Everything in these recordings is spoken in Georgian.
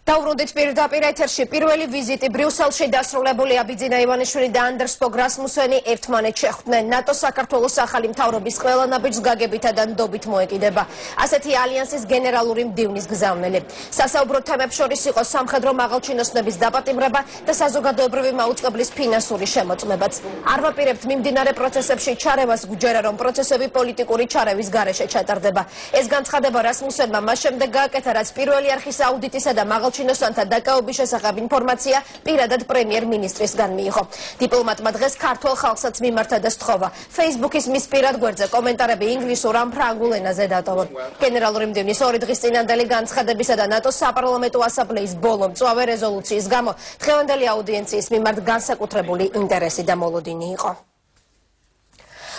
Დავრუნდით პირდაპირ ეთერში პირველი ვიზიტი ბრიუსელში დასრულებული აბიძინა ივანიშვილი და ანდერს ფოგ რასმუსენი ერთმანეთს შეხვდნენ. ნატო საქართველოს ახალი მთავრობის ყველა ნაბიჯს გაგებითა და ნდობით მოეკიდება. ასეთი ალიანსის გენერალური მდივნის გზავნილი. სასაუბრო თემებს შორის იყო სამხედრო მაღალჩინოსნების დაპატიმრება და საზოგადოებრივი მაუწყებლის ფინანსური შემოწმებაც. არ ვაპირებთ მიმდინარე პროცესებში ჩარევას, გვჯერა რომ პროცესები პოლიტიკური ჩარევის გარეშე ჩატარდება. ეს განცხადება რასმუსენმა მას შემდეგ გააკეთა, რაც პირველი არხის აუდიტისა და მაღალჩინოსანთა დაკავების შესახებ ინფორმაცია პირადად პრემიერ-მინისტრისგან მიიღო. დიპლომატმა დღეს ქართულ ხალხსაც მიმართა და სთხოვა. Facebook-ის მის პირად გვერდზე კომენტარები ინგლისურ ან ფრანგულ ენაზე დატოვონ. გენერალური მდივნის 2 დღის წინანდელი განცხადებისა და ნატოს საპარლამენტო ასამბლეის ბოლო მწვავე რეზოლუციის გამო დღევანდელი აუდიენციის მიმართ განსაკუთრებული ინტერესი და მოლოდინი იყო.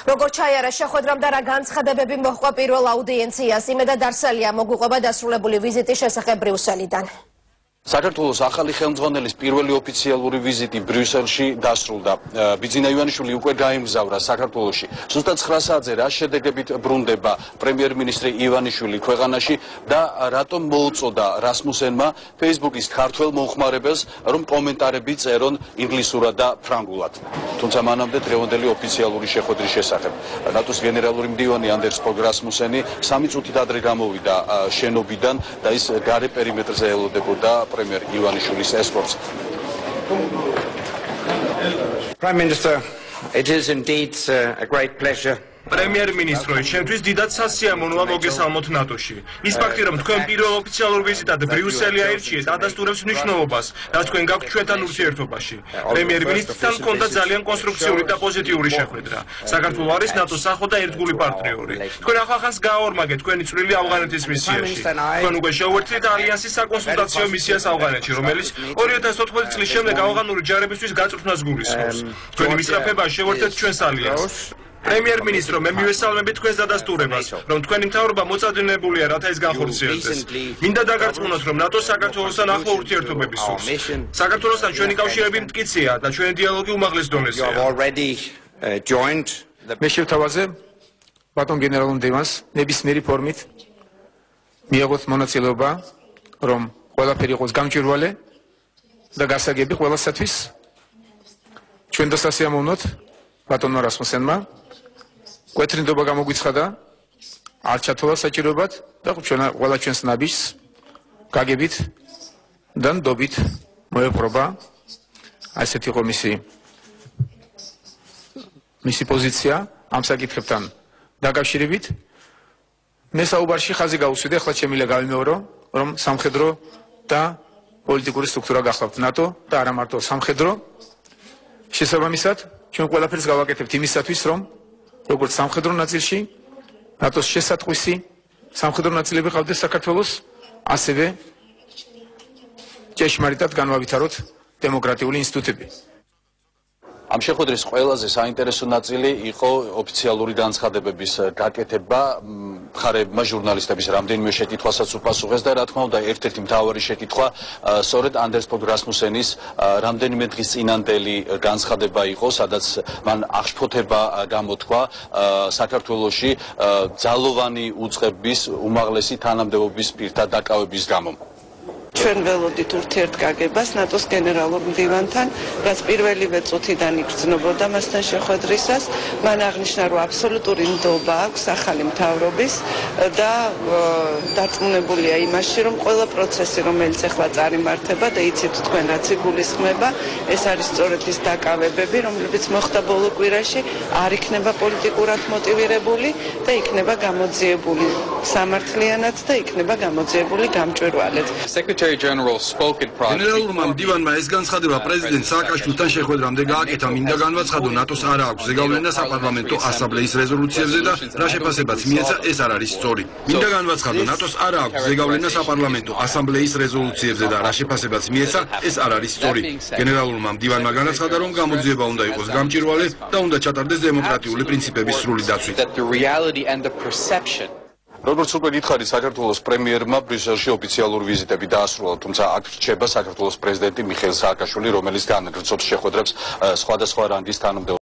Როგორ ჩაიარა შეხვედრამ და რა განცხადებები მოჰყვა პირველ აუდიენციას, იმედად არსალია მოგვიყვება დასრულებული ვიზიტის შესახებ ბრიუსელიდან. საქართველოს ახალი ხელმძღვანელის პირველი ოფიციალური ვიზიტი ბრიუსელში დასრულდა. ბიძინა ივანიშვილი უკვე გაემგზავრა საქართველოში. ზუსტად 9 საათზე რა შედეგებით ბრუნდება პრემიერ-მინისტრი ივანიშვილი ქვეყანაში და რატომ მოუწოდა რასმუსენმა Facebook-ის ქართველ მომხმარებელს, რომ კომენტარები წერონ ინგლისურად და ფრანგულად. თუმცა მანამდე დღევანდელი ოფიციალური შეხვედრის შესახებ. ნატოს გენერალური მდივანი ანდერს ფოგ რასმუსენი 3 წუთით ადრე გამოვიდა შენობიდან და ის გარე პერიმეტრზე ელოდებოდა Premier Ivanishvilis escorts. Prime Minister, it is indeed a great pleasure. პრემიერ-მინისტრო, ჩემთვის დიდად სასიამოვნოა მოგესალმოთ ნატოში. ის ფაქტი, რომ თქვენ პირველ ოფიციალურ ვიზიტად ბრიუსელი აირჩიეთ, ადასტურებს მნიშვნელობას, რაც თქვენ გაქვთ ჩვენთან ურთიერთობაში. პრემიერ-მინისტრთან ჰქონდა ძალიან კონსტრუქციული და პოზიტიური შეხვედრა. საქართველო არის ნატოს ახო და ერთგული პარტნიორი. თქვენ ახალხანს გააორმაგეთ თქვენი წვლილი ავღანეთის მისიაში. თქვენ უკვე შეუერთდით ალიანსის საკონსულტაციო მისიას ავღანეთში, რომელიც 2014 წლის შემდეგ ავღანური ჯარებისთვის გაწვრთნას გულისხმობს. თქვენი მისწრაფება შეუერთეთ ჩვენს ალიანსს. პრემიერ-მინისტრო, მე მივესალმები თქვენს დადასტურებას, რომ თქვენი მთავრობა მოწადინებულია, რათა ეს განხორციელდეს. მინდა დაგარწმუნოთ, რომ ნატოს საქართველოსთან ახლო ურთიერთობები სურს. საქართველოსთან ჩვენი კავშირები მტკიცეა და ჩვენი დიალოგი უმაღლეს დონეზეა. მე შევთავაზე ბატონ გენერალურ მდივანს ნებისმიერი ფორმით მიიღოთ მონაწილეობა, რომ ყველაფერი იყოს გამჭვირვალე და გასაგები ყველასათვის. ჩვენ დასასიამოვნოთ ბატონმა რასმუსენმა კვეთრინდობა გამოგვიცხადა, არ ჩათვალა საჭიროებად და ყველა ჩვენს ნაბიჯს გაგებით და ნდობით მოეპყრობა. ასეთი იყო მისი პოზიცია ამ საკითხებთან დაკავშირებით. მე საუბარში ხაზი გავუსვიდე, ახლა შემიძლია გავიმეორო, რომ სამხედრო და პოლიტიკური სტრუქტურა გახლავთ ნატო და არა მარტო სამხედრო. შესაბამისად, ჩვენ ყველაფერს გავაკეთებთ იმისათვის, რომ როგორც სამხედრო ნაწილში ნატოს შესატყვისი სამხედრო ნაწილები ყავდეს საქართველოს, ასევე ჭეშმარიტად განვავითაროთ დემოკრატიული ინსტიტუტები. ამ შეხვედრის ყველაზე საინტერესო ნაწილი იყო ოფიციალური განცხადებების გაკეთება. მხარეებმა ჟურნალისტების რამდენიმე შეკითხვასაც უპასუხეს და რა თქმა უნდა ერთ-ერთი მთავარი შეკითხვა სწორედ ანდერს ფოგ რასმუსენის რამდენიმე დღის წინანდელი განცხადება იყო, სადაც მან აღშფოთება გამოთქვა საქართველოში ძალოვანი უწყების უმაღლესი თანამდებობის პირთა დაკავების გამო. ჩვენ ველოდით ურთიერთგაგებას ნატოს გენერალურ მდივანთან, რაც პირველივე წუთიდან იგრძნობოდა მასთან შეხვედრისას. მან აღნიშნა, რომ აბსოლუტური ნდობა აქვს ახალი მთავრობის და დარწმუნებულია იმაში, რომ ყველა პროცესი, რომელიც ახლა წარიმართება და იცით თქვენ რაც იგულისხმება, ეს არის სწორედ ის დაკავებები, რომლებიც მოხდა ბოლო კვირაში, არ იქნება პოლიტიკურად მოტივირებული და იქნება გამოძიებული სამართლიანად და იქნება გამოძიებული გამჭვირვალედ. გენერალურმა მდივანმა ეს განცხადება პრეზიდენტ სააკაშვილთან შეხვედრამდე გააკეთა. მინდა განვაცხადო, ნატოს არ აქვს ზეგავლენა საპარლამენტო ასამბლეის რეზოლუციებზე და რა შეფასებაც მიეცა, ეს არ არის სწორი. მინდა განვაცხადო, ნატოს არ აქვს ზეგავლენა საპარლამენტო ასამბლეის რეზოლუციებზე და რა შეფასებაც მიეცა, ეს არ არის სწორი. გენერალურმა მდივანმა განაცხადა, რომ გამოძიება უნდა იყოს გამჭვირვალე და უნდა ჩატარდეს დემოკრატიული პრინციპების სრული დაცვით. როგორც უკვე გითხარით, საქართველოს პრემიერმა ბრიუსელში ოფიციალური ვიზიტები დაასრულა, თუმცა აქ რჩება საქართველოს პრეზიდენტი მიხეილ სააკაშვილი, რომელიც განაგრძობს შეხვედრებს სხვადასხვა რანგის თანამდებობებით.